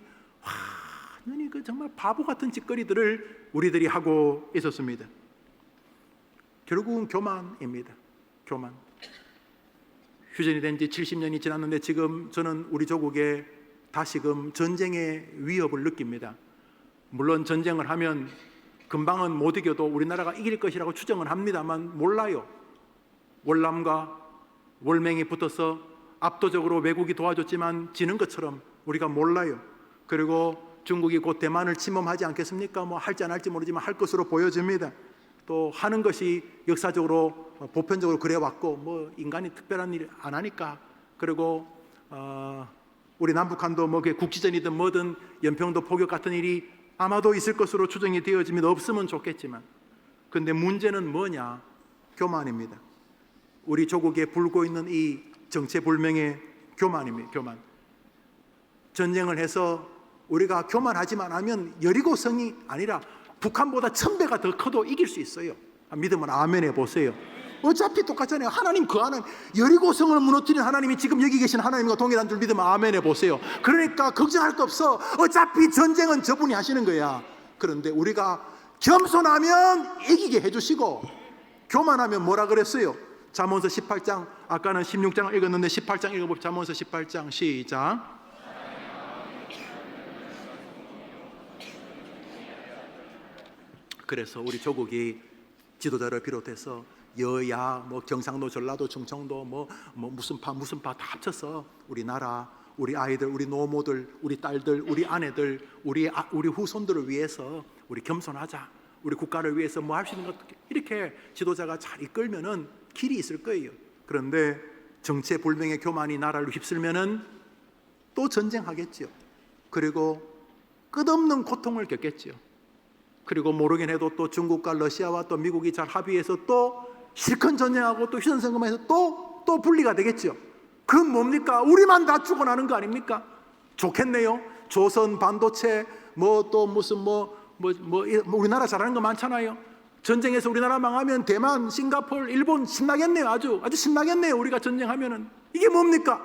완전히 그 정말 바보 같은 짓거리들을 우리들이 하고 있었습니다. 결국은 교만입니다. 교만. 휴전이 된 지 70년이 지났는데 지금 저는 우리 조국에 다시금 전쟁의 위협을 느낍니다. 물론 전쟁을 하면 금방은 못 이겨도 우리나라가 이길 것이라고 추정을 합니다만 몰라요. 월남과 월맹이 붙어서 압도적으로 외국이 도와줬지만 지는 것처럼 우리가 몰라요. 그리고 중국이 곧 대만을 침범하지 않겠습니까? 뭐 할지 안 할지 모르지만 할 것으로 보여집니다. 또 하는 것이 역사적으로 보편적으로 그래왔고 뭐 인간이 특별한 일 안 하니까. 그리고 우리 남북한도 뭐 국지전이든 뭐든 연평도 포격 같은 일이 아마도 있을 것으로 추정이 되어집니다. 없으면 좋겠지만. 그런데 문제는 뭐냐? 교만입니다. 우리 조국에 불고 있는 이 정체불명의 교만입니다. 교만. 전쟁을 해서 우리가 교만하지만 하면 여리고성이 아니라 북한보다 1000배가 더 커도 이길 수 있어요. 믿으면 아멘 해보세요. 어차피 똑같잖아요. 하나님 그 하나님, 여리고성을 무너뜨린 하나님이 지금 여기 계신 하나님과 동일한 줄 믿으면 아멘 해보세요. 그러니까 걱정할 거 없어. 어차피 전쟁은 저분이 하시는 거야. 그런데 우리가 겸손하면 이기게 해주시고, 교만하면 뭐라 그랬어요? 잠언서 18장, 아까는 16장을 읽었는데 18장 읽어봅시다. 잠언서 18장 시작. 그래서 우리 조국이 지도자를 비롯해서 여야, 뭐 경상도, 전라도, 충청도, 뭐 무슨 파 다 합쳐서 우리 나라, 우리 아이들, 우리 노모들, 우리 딸들, 우리 아내들, 우리 후손들을 위해서 우리 겸손하자. 우리 국가를 위해서 뭐 할 수 있는 것, 이렇게 지도자가 잘 이끌면은 길이 있을 거예요. 그런데 정체불명의 교만이 나라를 휩쓸면은 또 전쟁하겠죠. 그리고 끝없는 고통을 겪겠죠. 그리고 모르긴 해도 또 중국과 러시아와 또 미국이 잘 합의해서 또 실컷 전쟁하고 또 휴전선언해서 또 분리가 되겠죠. 그건 뭡니까? 우리만 다 죽어나는 거 아닙니까? 좋겠네요. 조선 반도체 뭐 또 무슨 우리나라 잘하는 거 많잖아요. 전쟁에서 우리나라 망하면 대만, 싱가포르, 일본 신나겠네요. 아주 신나겠네요. 우리가 전쟁하면은. 이게 뭡니까?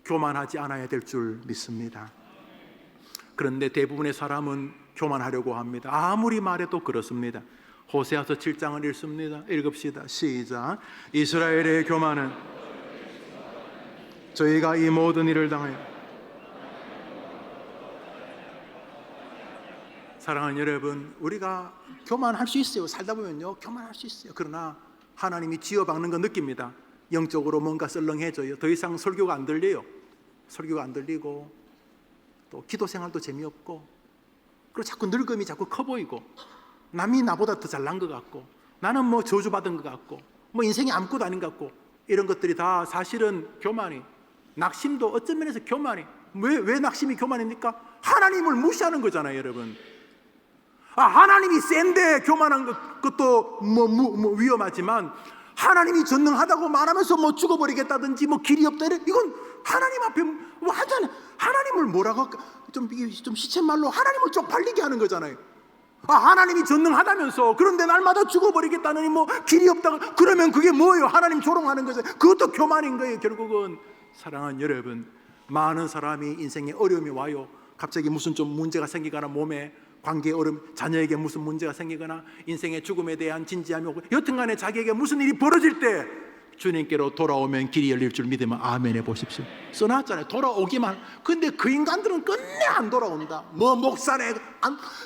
교만하지 않아야 될 줄 믿습니다. 그런데 대부분의 사람은 교만하려고 합니다. 아무리 말해도 그렇습니다. 호세아서 7장을 읽습니다. 읽읍시다. 시작. 이스라엘의 교만은 저희가 이 모든 일을 당하여. 사랑하는 여러분, 우리가 교만할 수 있어요. 살다 보면요, 교만할 수 있어요. 그러나 하나님이 쥐어박는 거 느낍니다. 영적으로 뭔가 썰렁해져요. 더 이상 설교가 안 들려요. 설교가 안 들리고 또 기도 생활도 재미없고, 그리고 자꾸 늙음이 자꾸 커 보이고, 남이 나보다 더 잘난 것 같고, 나는 뭐 저주받은 것 같고, 뭐 인생이 아무것도 아닌 것 같고, 이런 것들이 다 사실은 교만이, 낙심도 어떤 면에서 교만이. 왜 낙심이 교만입니까? 하나님을 무시하는 거잖아요, 여러분. 하나님이 센데 교만한 것도 위험하지만, 하나님이 전능하다고 말하면서 뭐 죽어버리겠다든지 뭐 길이 없다, 이건 하나님 앞에 하잖아요. 하나님을 뭐라고 좀 시쳇말로 하나님을 쪽팔리게 하는 거잖아요. 하나님이 전능하다면서, 그런데 날마다 죽어버리겠다느니 뭐 길이 없다고, 그러면 그게 뭐예요? 하나님 조롱하는 거죠. 그것도 교만인 거예요. 결국은 사랑하는 여러분, 많은 사람이 인생에 어려움이 와요. 갑자기 무슨 좀 문제가 생기거나, 몸에 관계에 어려움, 자녀에게 무슨 문제가 생기거나, 인생의 죽음에 대한 진지함이 오고, 여튼간에 자기에게 무슨 일이 벌어질 때 주님께로 돌아오면 길이 열릴 줄 믿으면 아멘 해보십시오. 써놨잖아요. 돌아오기만. 근데 그 인간들은 끝내 안 돌아온다. 뭐 목사네,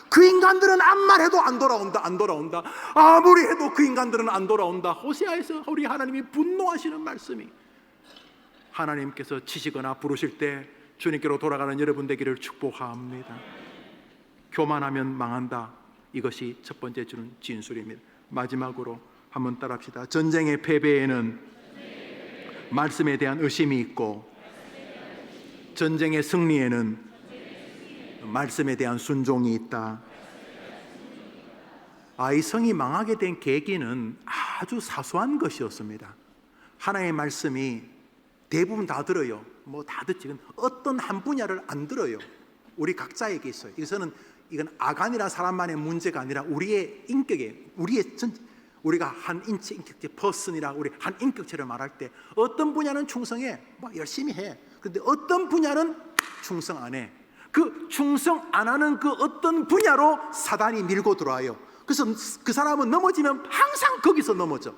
그 인간들은 암만 해도 안 돌아온다. 아무리 해도 그 인간들은 안 돌아온다. 호세아에서 우리 하나님이 분노하시는 말씀이, 하나님께서 치시거나 부르실 때 주님께로 돌아가는 여러분 되기를 축복합니다. 교만하면 망한다. 이것이 첫 번째 주는 진술입니다. 마지막으로 한번 따라합시다. 전쟁의 패배에는 말씀에 대한 의심이 있고, 전쟁의 승리에는 말씀에 대한 순종이 있다. 이 성이 망하게 된 계기는 아주 사소한 것이었습니다. 하나님의 말씀이 대부분 다 들어요. 뭐 다 듣지. 어떤 한 분야를 안 들어요. 우리 각자에게 있어요. 이건 아간이라는 사람만의 문제가 아니라 우리의 인격에, 우리가 한 인격체, 퍼슨이라 우리 한 인격체를 말할 때, 어떤 분야는 충성해, 뭐 열심히 해. 그런데 어떤 분야는 충성 안 해. 그 충성 안 하는 그 어떤 분야로 사단이 밀고 들어와요. 그래서 그 사람은 넘어지면 항상 거기서 넘어져.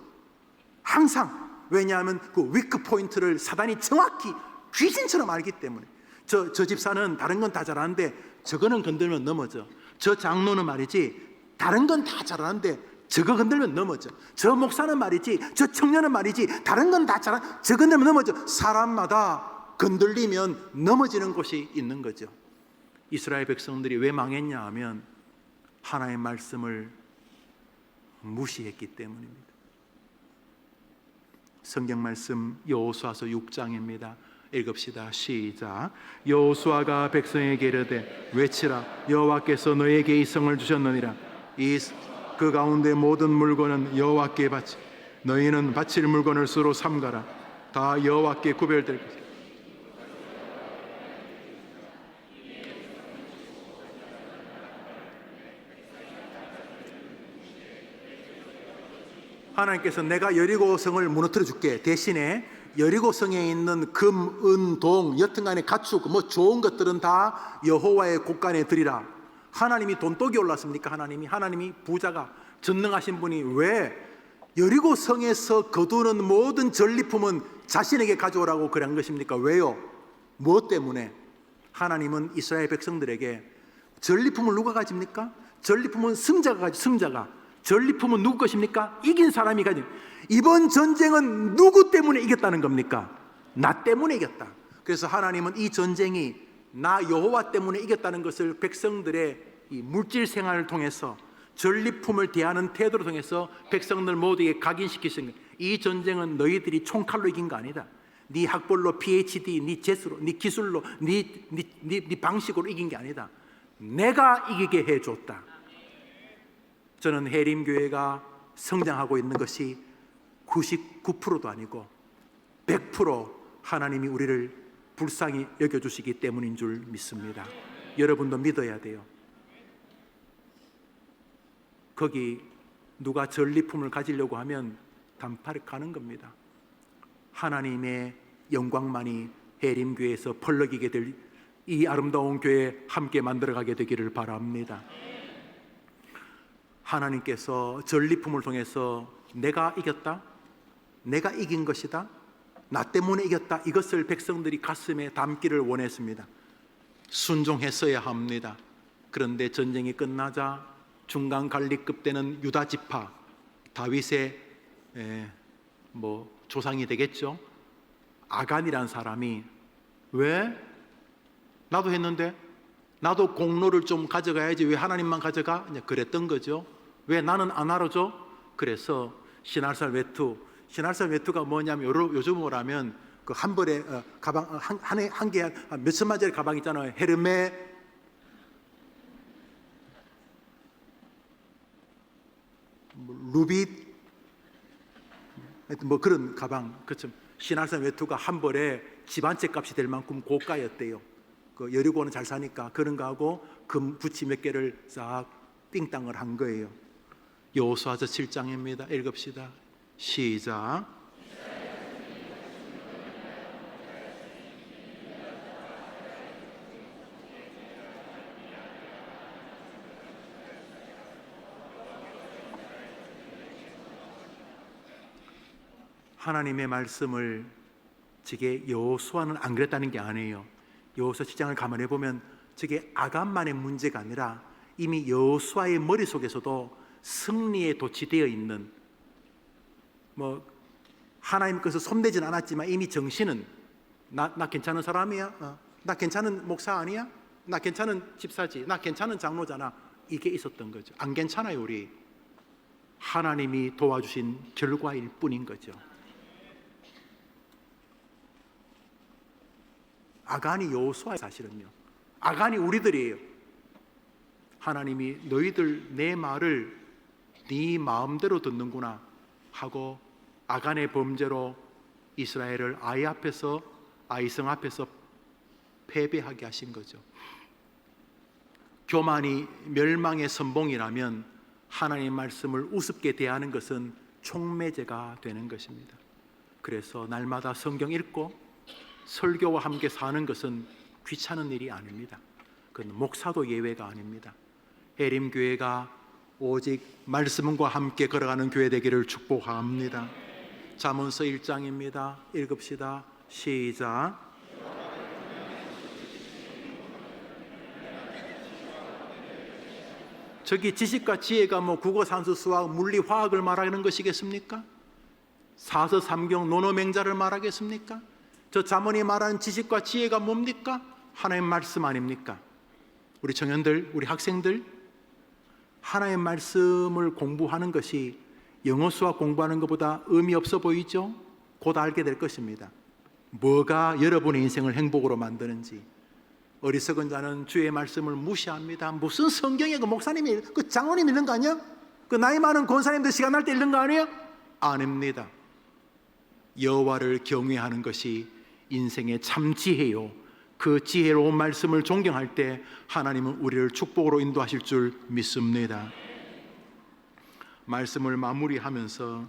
항상. 왜냐하면 그 위크 포인트를 사단이 정확히 귀신처럼 알기 때문에. 저 집사는 다른 건 다 잘하는데 저거는 건들면 넘어져. 저 장로는 말이지 다른 건 다 잘하는데 저거 건들면 넘어져. 저 목사는 말이지, 저 청년은 말이지 다른 건 다 잘하, 저 건들면 넘어져. 사람마다 건들리면 넘어지는 곳이 있는 거죠. 이스라엘 백성들이 왜 망했냐 하면 하나님의 말씀을 무시했기 때문입니다. 성경 말씀 여호수아서 6장입니다. 읽읍시다. 시작. 여호수아가 백성에게 이르되 외치라. 여호와께서 너에게 이 성을 주셨느니라. 그 가운데 모든 물건은 여호와께 바치, 너희는 바칠 물건을 서로 삼가라. 다 여호와께 구별될 것이다. 하나님께서 내가 여리고 성을 무너뜨려 줄게. 대신에 여리고 성에 있는 금, 은, 동, 여튼간에 가축, 뭐 좋은 것들은 다 여호와의 곳간에 드리라. 하나님이 돈독이 올랐습니까? 하나님이 부자가 전능하신 분이 왜 여리고 성에서 거두는 모든 전리품은 자신에게 가져오라고 그런 것입니까? 왜요? 무엇 때문에? 하나님은 이스라엘 백성들에게 전리품을 누가 가집니까? 전리품은 승자가. 전리품은 누구 것입니까? 이긴 사람이 가진. 이번 전쟁은 누구 때문에 이겼다는 겁니까? 나 때문에 이겼다. 그래서 하나님은 이 전쟁이 나 여호와 때문에 이겼다는 것을 백성들의 이 물질 생활을 통해서 전리품을 대하는 태도를 통해서 백성들 모두에게 각인시키신 거예요. 이 전쟁은 너희들이 총칼로 이긴 거 아니다. 네 학벌로, PhD, 네 재수로, 네 기술로, 네 방식으로 이긴 게 아니다. 내가 이기게 해줬다. 저는 해림교회가 성장하고 있는 것이 99%도 아니고 100% 하나님이 우리를 불쌍히 여겨주시기 때문인 줄 믿습니다. 여러분도 믿어야 돼요. 거기 누가 전리품을 가지려고 하면 단팔에 가는 겁니다. 하나님의 영광만이 해림교회에서 펄럭이게 될 이 아름다운 교회 함께 만들어가게 되기를 바랍니다. 하나님께서 전리품을 통해서 내가 이겼다, 내가 이긴 것이다, 나 때문에 이겼다, 이것을 백성들이 가슴에 담기를 원했습니다. 순종했어야 합니다. 그런데 전쟁이 끝나자 중간 관리급 되는 유다 지파, 다윗의 조상이 되겠죠. 아간이라는 사람이 왜? 나도 했는데 나도 공로를 좀 가져가야지 왜 하나님만 가져가? 그랬던 거죠. 왜 나는 안 알아줘? 그래서 신할살 외투가 뭐냐면 요즘으로 하면 그 한 벌에 가방 한 개 몇 천만짜리 가방 있잖아요. 헤르메 루빗 뭐 그런 가방, 그렇죠. 신할산 외투가 한 벌에 집 한 채 값이 될 만큼 고가였대요. 그 여리고는 잘 사니까 그런 거 하고 금 부치 몇 개를 싹 삥땅을 한 거예요. 여호수아서 7장입니다. 읽읍시다. 시작. 하나님의 말씀을 저게 여호수아는 안 그랬다는 게 아니에요. 여호수아 7장을 가만히 보면 저게 아간만의 문제가 아니라 이미 여호수아의 머릿속에서도 승리에 도취되어 있는, 뭐 하나님께서 손대진 않았지만 이미 정신은 나 괜찮은 사람이야, 나 괜찮은 목사 아니야, 나 괜찮은 집사지, 나 괜찮은 장로잖아, 이게 있었던 거죠. 안 괜찮아요. 우리 하나님이 도와주신 결과일 뿐인 거죠. 아간이 여호수아의 사실은요. 아간이 우리들이에요. 하나님이 너희들 내 말을 네 마음대로 듣는구나 하고 아간의 범죄로 이스라엘을 아이성 앞에서 패배하게 하신 거죠. 교만이 멸망의 선봉이라면 하나님의 말씀을 우습게 대하는 것은 총매제가 되는 것입니다. 그래서 날마다 성경 읽고 설교와 함께 사는 것은 귀찮은 일이 아닙니다. 그건 목사도 예외가 아닙니다. 해림교회가 오직 말씀과 함께 걸어가는 교회 되기를 축복합니다. 잠언서 1장입니다. 읽읍시다. 시작. 저기 지식과 지혜가 뭐 국어, 산수, 수학, 물리, 화학을 말하는 것이겠습니까? 사서, 삼경, 논어, 맹자를 말하겠습니까? 저 잠언이 말하는 지식과 지혜가 뭡니까? 하나님의 말씀 아닙니까? 우리 청년들, 우리 학생들, 하나님의 말씀을 공부하는 것이 영어 수학 공부하는 것보다 의미 없어 보이죠? 곧 알게 될 것입니다. 뭐가 여러분의 인생을 행복으로 만드는지. 어리석은 자는 주의 말씀을 무시합니다. 무슨 성경에 그 목사님이, 그 장로님 읽는 거 아니야? 그 나이 많은 권사님들 시간 날 때 읽는 거 아니야? 아닙니다. 여호와를 경외하는 것이 인생의 참 지혜요, 그 지혜로운 말씀을 존경할 때 하나님은 우리를 축복으로 인도하실 줄 믿습니다. 말씀을 마무리하면서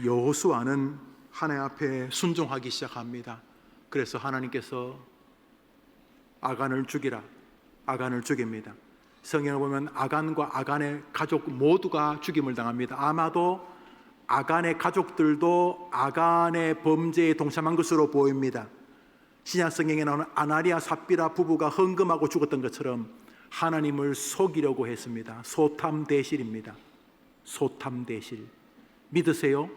여호수아는 하나님 앞에 순종하기 시작합니다. 그래서 하나님께서 아간을 죽이라. 아간을 죽입니다. 성경을 보면 아간과 아간의 가족 모두가 죽임을 당합니다. 아마도 아간의 가족들도 아간의 범죄에 동참한 것으로 보입니다. 신약 성경에 나오는 아나리아 삽비라 부부가 헌금하고 죽었던 것처럼 하나님을 속이려고 했습니다. 소탐대실입니다. 소탐대실. 믿으세요?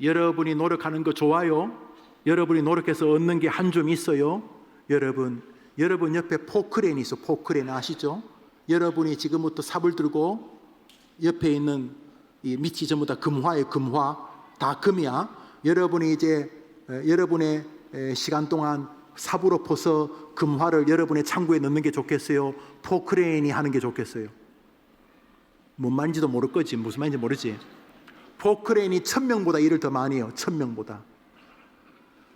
여러분이 노력하는 거 좋아요? 여러분이 노력해서 얻는 게 한 점 있어요? 여러분 옆에 포크레인이 있어. 포크레인 아시죠? 여러분이 지금부터 삽을 들고 옆에 있는 이 밑이 전부 다 금화예요. 금화. 다 금이야. 여러분이 이제 여러분의 시간 동안 삽으로 퍼서 금화를 여러분의 창고에 넣는 게 좋겠어요? 포크레인이 하는 게 좋겠어요? 뭔 말인지도 모를 거지. 무슨 말인지 모르지. 포크레인이 1000명보다 일을 더 많이 해요. 1000명보다.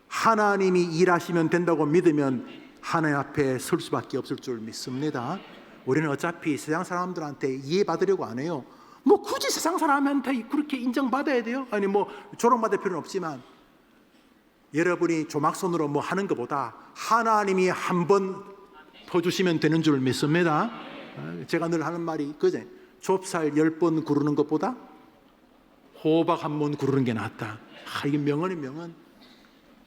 하나님이 일하시면 된다고 믿으면 하나님 앞에 설 수밖에 없을 줄 믿습니다. 우리는 어차피 세상 사람들한테 이해받으려고 안 해요. 뭐 굳이 세상 사람한테 그렇게 인정받아야 돼요? 아니 뭐 조롱받을 필요는 없지만 여러분이 조막손으로 뭐 하는 것보다 하나님이 한번 퍼주시면 되는 줄 믿습니다. 제가 늘 하는 말이 그제 좁쌀 10번 구르는 것보다 호박 한 번 구르는 게 낫다. 이게 명언이 명언.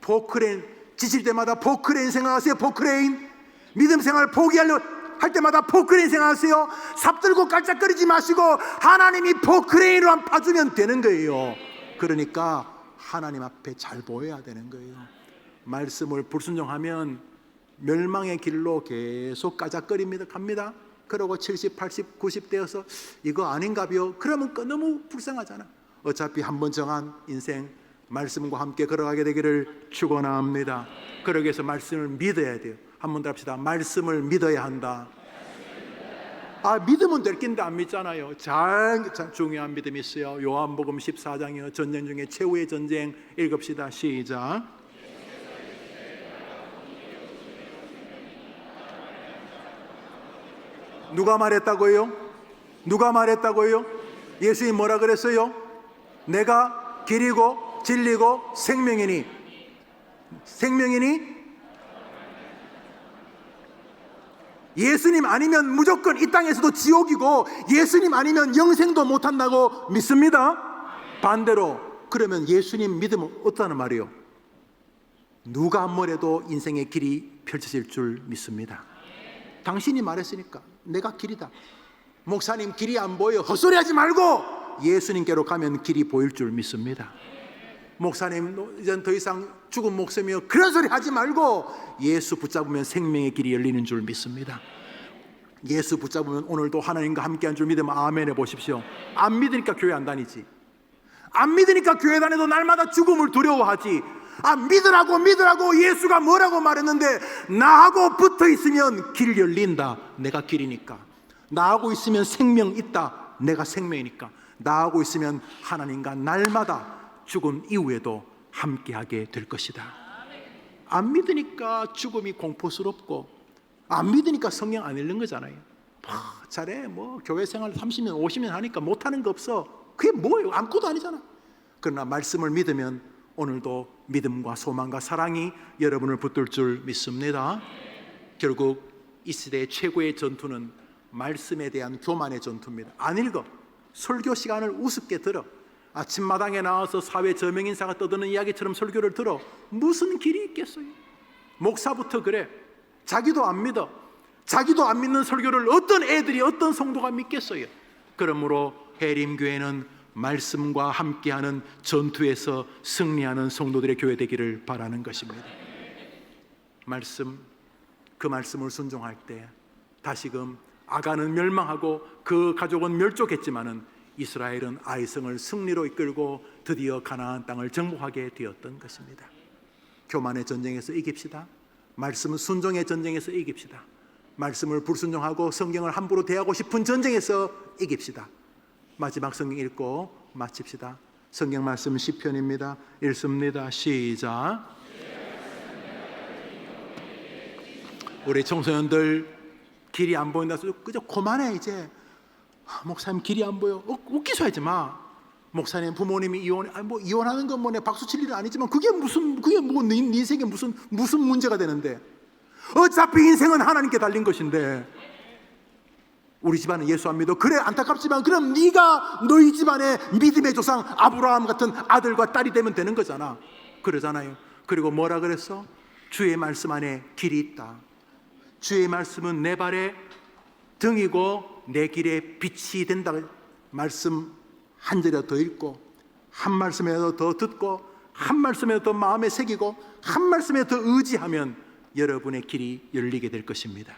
포크레인 지칠 때마다 포크레인 생각하세요. 포크레인. 믿음 생활 포기하려 할 때마다 포크레인 생각하세요. 삽 들고 깔짝거리지 마시고 하나님이 포크레인으로 한 파주면 되는 거예요. 그러니까 하나님 앞에 잘 보여야 되는 거예요. 말씀을 불순종하면 멸망의 길로 계속 까작거립니다. 갑니다. 그러고 70, 80, 90 되어서 이거 아닌가요? 그러면 너무 불쌍하잖아. 어차피 한번 정한 인생 말씀과 함께 걸어가게 되기를 축원합니다. 그러기 위해서 말씀을 믿어야 돼요. 한번 더 합시다. 말씀을 믿어야 한다. 믿으면 될 낀데 안 믿잖아요. 잘 중요한 믿음이 있어요. 요한복음 14장이요. 전쟁 중에 최후의 전쟁 읽읍시다. 시작. 누가 말했다고요? 누가 말했다고요? 예수님 뭐라 그랬어요? 내가 길이고 진리고 생명이니. 생명이니? 예수님 아니면 무조건 이 땅에서도 지옥이고 예수님 아니면 영생도 못한다고 믿습니다. 반대로 그러면 예수님 믿으면 어떠하는 말이에요? 누가 뭐래도 인생의 길이 펼쳐질 줄 믿습니다. 당신이 말했으니까 내가 길이다. 목사님 길이 안 보여. 헛소리하지 말고 예수님께로 가면 길이 보일 줄 믿습니다. 목사님 이젠 더 이상 죽은 목숨이요 그런 소리 하지 말고 예수 붙잡으면 생명의 길이 열리는 줄 믿습니다. 예수 붙잡으면 오늘도 하나님과 함께한 줄 믿으면 아멘 해보십시오. 안 믿으니까 교회 안 다니지. 안 믿으니까 교회 다녀도 날마다 죽음을 두려워하지. 믿으라고 예수가 뭐라고 말했는데 나하고 붙어 있으면 길 열린다. 내가 길이니까. 나하고 있으면 생명 있다. 내가 생명이니까. 나하고 있으면 하나님과 날마다 죽음 이후에도 함께하게 될 것이다. 안 믿으니까 죽음이 공포스럽고 안 믿으니까 성경 안 읽는 거잖아요. 잘해 뭐 교회 생활 30년 50년 하니까 못하는 거 없어. 그게 뭐예요? 아무것도 아니잖아. 그러나 말씀을 믿으면 오늘도 믿음과 소망과 사랑이 여러분을 붙들 줄 믿습니다. 결국 이 시대의 최고의 전투는 말씀에 대한 교만의 전투입니다. 안 읽어. 설교 시간을 우습게 들어. 아침마당에 나와서 사회 저명인사가 떠드는 이야기처럼 설교를 들어. 무슨 길이 있겠어요? 목사부터 그래. 자기도 안 믿어. 자기도 안 믿는 설교를 어떤 애들이 어떤 성도가 믿겠어요? 그러므로 해림교회는 말씀과 함께하는 전투에서 승리하는 성도들의 교회 되기를 바라는 것입니다. 그 말씀을 순종할 때 다시금 아간은 멸망하고 그 가족은 멸족했지만은 이스라엘은 아이성을 승리로 이끌고 드디어 가나안 땅을 정복하게 되었던 것입니다. 교만의 전쟁에서 이깁시다. 말씀 순종의 전쟁에서 이깁시다. 말씀을 불순종하고 성경을 함부로 대하고 싶은 전쟁에서 이깁시다. 마지막 성경 읽고 마칩시다. 성경 말씀 시편입니다. 읽습니다. 시작. 우리 청소년들 길이 안 보인다 해서 그저 그만해 이제. 목사님 길이 안 보여. 웃기소 하지 마. 목사님 부모님이 이혼하는 건 뭐 내 박수 칠 일은 아니지만 그게 뭐 네 인생에 무슨 문제가 되는데. 어차피 인생은 하나님께 달린 것인데 우리 집안은 예수 안 믿어. 그래, 안타깝지만 그럼 네가 너희 집안의 믿음의 조상 아브라함 같은 아들과 딸이 되면 되는 거잖아. 그러잖아요. 그리고 뭐라 그랬어? 주의 말씀 안에 길이 있다. 주의 말씀은 내 발의 등이고 내 길의 빛이 된다. 말씀 한 절이라도 더 읽고, 한 말씀이라도 더 듣고, 한 말씀이라도 더 마음에 새기고, 한 말씀이라도 더 의지하면 여러분의 길이 열리게 될 것입니다.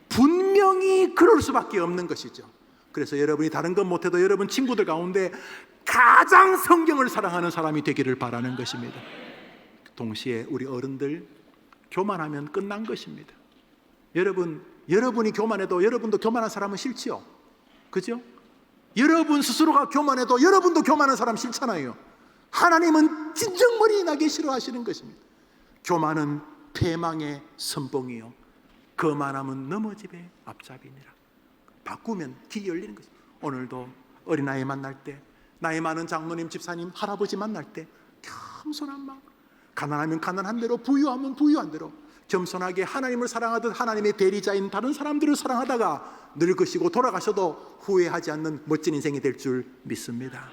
분명히 그럴 수밖에 없는 것이죠. 그래서 여러분이 다른 건 못해도 여러분 친구들 가운데 가장 성경을 사랑하는 사람이 되기를 바라는 것입니다. 동시에 우리 어른들, 교만하면 끝난 것입니다. 여러분이 교만해도 여러분도 교만한 사람은 싫지요. 그죠? 여러분 스스로가 교만해도 여러분도 교만한 사람 싫잖아요. 하나님은 진정머리 나게 싫어하시는 것입니다. 교만은 패망의 선봉이요 거만함은 넘어집의 앞잡이니라. 바꾸면 길이 열리는 것입니다. 오늘도 어린아이 만날 때, 나이 많은 장로님, 집사님, 할아버지 만날 때 겸손한 마음, 가난하면 가난한 대로, 부유하면 부유한 대로 겸손하게 하나님을 사랑하듯 하나님의 대리자인 다른 사람들을 사랑하다가 늙으시고 돌아가셔도 후회하지 않는 멋진 인생이 될 줄 믿습니다.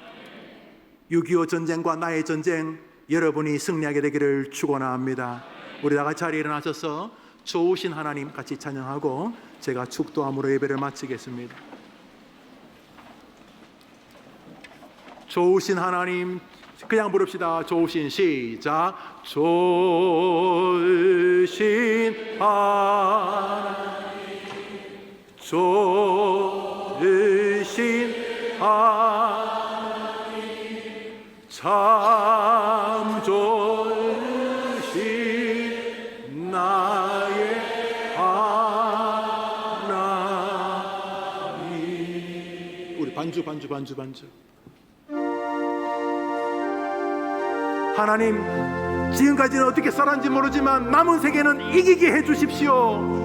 6.25 전쟁과 나의 전쟁, 여러분이 승리하게 되기를 축원합니다. 우리 다 같이 자리에 일어나셔서 좋으신 하나님 같이 찬양하고 제가 축도함으로 예배를 마치겠습니다. 좋으신 하나님, 그냥 부릅시다. 좋으신, 시작. 좋으신 하나님, 좋으신 하나님, 참 좋으신 나의 하나님. 우리 반주. 하나님, 지금까지는 어떻게 살았는지 모르지만 남은 세계는 이기게 해주십시오.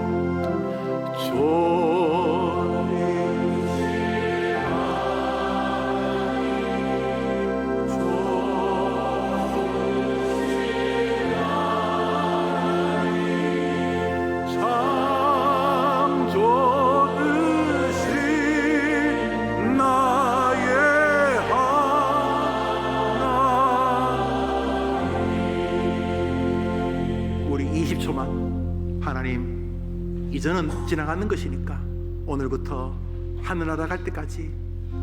하나님, 이전은 지나가는 것이니까 오늘부터 하늘나라 갈 때까지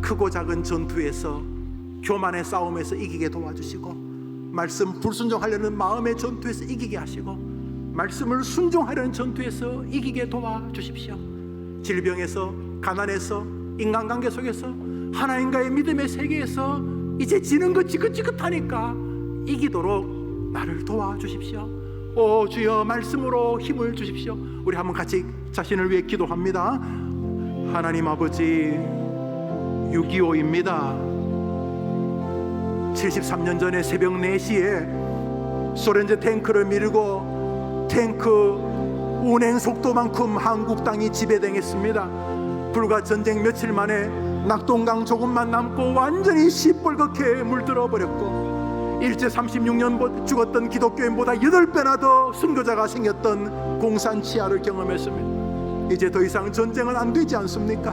크고 작은 전투에서, 교만의 싸움에서 이기게 도와주시고, 말씀 불순종하려는 마음의 전투에서 이기게 하시고, 말씀을 순종하려는 전투에서 이기게 도와주십시오. 질병에서, 가난에서, 인간관계 속에서, 하나님과의 믿음의 세계에서 이제 지는 것 지긋지긋하니까 이기도록 나를 도와주십시오. 오 주여, 말씀으로 힘을 주십시오. 우리 한번 같이 자신을 위해 기도합니다. 하나님 아버지, 6.25입니다 73년 전에 새벽 4시에 소련제 탱크를 밀고 탱크 운행 속도만큼 한국 땅이 지배당했습니다. 불과 전쟁 며칠 만에 낙동강 조금만 남고 완전히 시뻘겋게 물들어 버렸고, 일제 36년 죽었던 기독교인보다 8배나 더 순교자가 생겼던 공산치하를 경험했습니다. 이제 더 이상 전쟁은 안 되지 않습니까?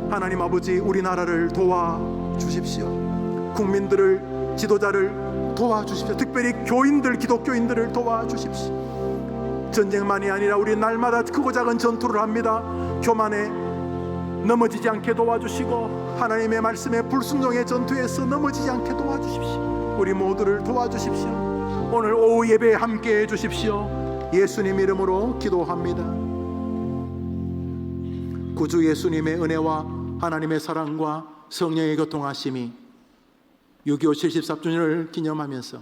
하나님 아버지, 우리나라를 도와주십시오. 국민들을, 지도자를 도와주십시오. 특별히 교인들, 기독교인들을 도와주십시오. 전쟁만이 아니라 우리 날마다 크고 작은 전투를 합니다. 교만에 넘어지지 않게 도와주시고, 하나님의 말씀에 불순종의 전투에서 넘어지지 않게 도와주십시오. 우리 모두를 도와주십시오. 오늘 오후 예배에 함께 해주십시오. 예수님 이름으로 기도합니다. 구주 예수님의 은혜와 하나님의 사랑과 성령의 교통하심이 6.25 74주년을 기념하면서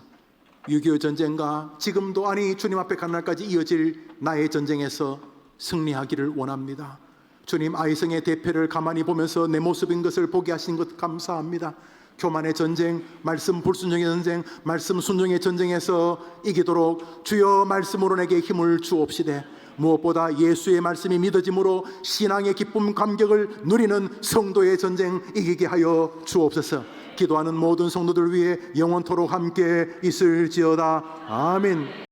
6.25 전쟁과 지금도, 아니 주님 앞에 간 날까지 이어질 나의 전쟁에서 승리하기를 원합니다. 주님, 아이성의 대패를 가만히 보면서 내 모습인 것을 보게 하신 것 감사합니다. 교만의 전쟁, 말씀 불순종의 전쟁, 말씀 순종의 전쟁에서 이기도록 주여 말씀으로 내게 힘을 주옵시되, 무엇보다 예수의 말씀이 믿어짐으로 신앙의 기쁨 감격을 누리는 성도의 전쟁 이기게 하여 주옵소서. 기도하는 모든 성도들 위해 영원토록 함께 있을지어다. 아멘.